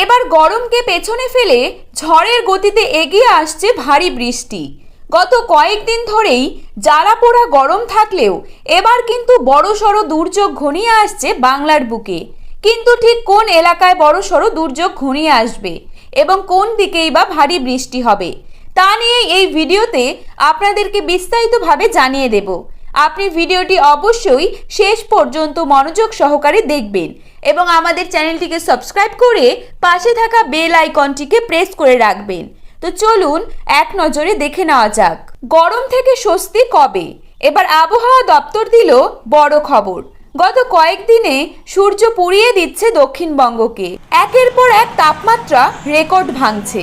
এবার গরমকে পেছনে ফেলে ঝড়ের গতিতে এগিয়ে আসছে ভারী বৃষ্টি। গত কয়েকদিন ধরেই জ্বালাপোড়া গরম থাকলেও এবার কিন্তু বড়সড় দুর্যোগ ঘনিয়ে আসছে বাংলার বুকে। কিন্তু ঠিক কোন এলাকায় বড়সড় দুর্যোগ ঘনিয়ে আসবে এবং কোন দিকেই বা ভারী বৃষ্টি হবে তা নিয়ে এই ভিডিওতে আপনাদেরকে বিস্তারিতভাবে জানিয়ে দেব। আপনি ভিডিওটি অবশ্যই শেষ পর্যন্ত মনোযোগ সহকারে দেখবেন এবং আমাদের চ্যানেলটিকে সাবস্ক্রাইব করে পাশে থাকা বেল আইকনটিকে প্রেস করে রাখবেন। তো চলুন এক নজরে দেখে নেওয়া যাক গরম থেকে স্বস্তি কবে। এবার আবহাওয়া দপ্তর দিল বড় খবর। গত কয়েকদিনে সূর্য পুড়িয়ে দিচ্ছে দক্ষিণবঙ্গকে। একের পর এক তাপমাত্রা রেকর্ড ভাঙছে।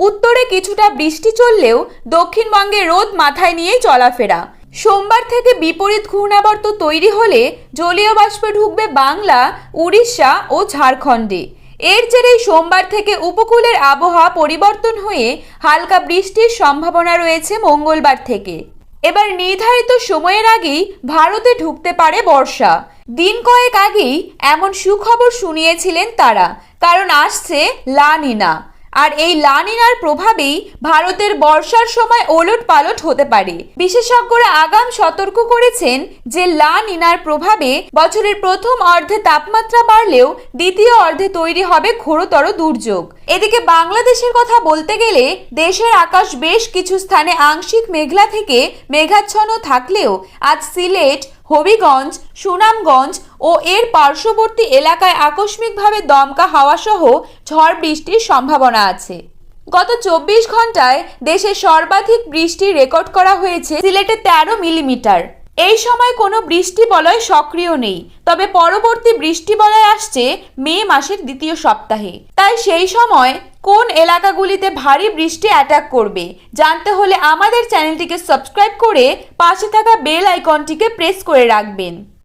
উত্তরে কিছুটা বৃষ্টি চললেও দক্ষিণবঙ্গে রোদ মাথায় নিয়েই চলাফেরা। সোমবার থেকে বিপরীত ঘূর্ণাবর্ত তৈরি হলে জলীয় বাষ্পে ঢুকবে বাংলা, উড়িষ্যা ও ঝাড়খণ্ডে। এর জেরেই সোমবার থেকে উপকূলের আবহাওয়া পরিবর্তন হয়ে হালকা বৃষ্টির সম্ভাবনা রয়েছে মঙ্গলবার থেকে। এবার নির্ধারিত সময়ের আগেই ভারতে ঢুকতে পারে বর্ষা। দিন কয়েক আগেই এমন সুখবর শুনিয়েছিলেন তারা, কারণ আসছে লা নিনা। আর এই লা নিনার প্রভাবেই ভারতের বর্ষার সময় ওলট পালট হতে পারে। বিশেষজ্ঞরা আগাম সতর্ক করেছেন যে লা নিনার প্রভাবে বছরের প্রথম অর্ধে তাপমাত্রা বাড়লেও দ্বিতীয় অর্ধে তৈরি হবে ঘোরতর দুর্যোগ। এদিকে বাংলাদেশের কথা বলতে গেলে দেশের আকাশ বেশ কিছু স্থানে আংশিক মেঘলা থেকে মেঘাচ্ছন্ন থাকলেও আজ সিলেট, হবিগঞ্জ, সুনামগঞ্জ ও এর পার্শ্ববর্তী এলাকায় আকস্মিকভাবে দমকা হাওয়া সহ ঝড় বৃষ্টির সম্ভাবনা আছে। গত 24 ঘন্টায় দেশে সর্বাধিক বৃষ্টি রেকর্ড করা হয়েছে সিলেটে 13 মিলিমিটার। এই সময় কোনো বৃষ্টি বলয় সক্রিয় নেই, তবে পরবর্তী বৃষ্টি বলয় আসছে মে মাসের দ্বিতীয় সপ্তাহে। তাই সেই সময় কোন এলাকাগুলিতে ভারী বৃষ্টি অ্যাটাক করবে জানতে হলে আমাদের চ্যানেলটিকে সাবস্ক্রাইব করে পাশে থাকা বেল আইকনটিকে প্রেস করে রাখবেন।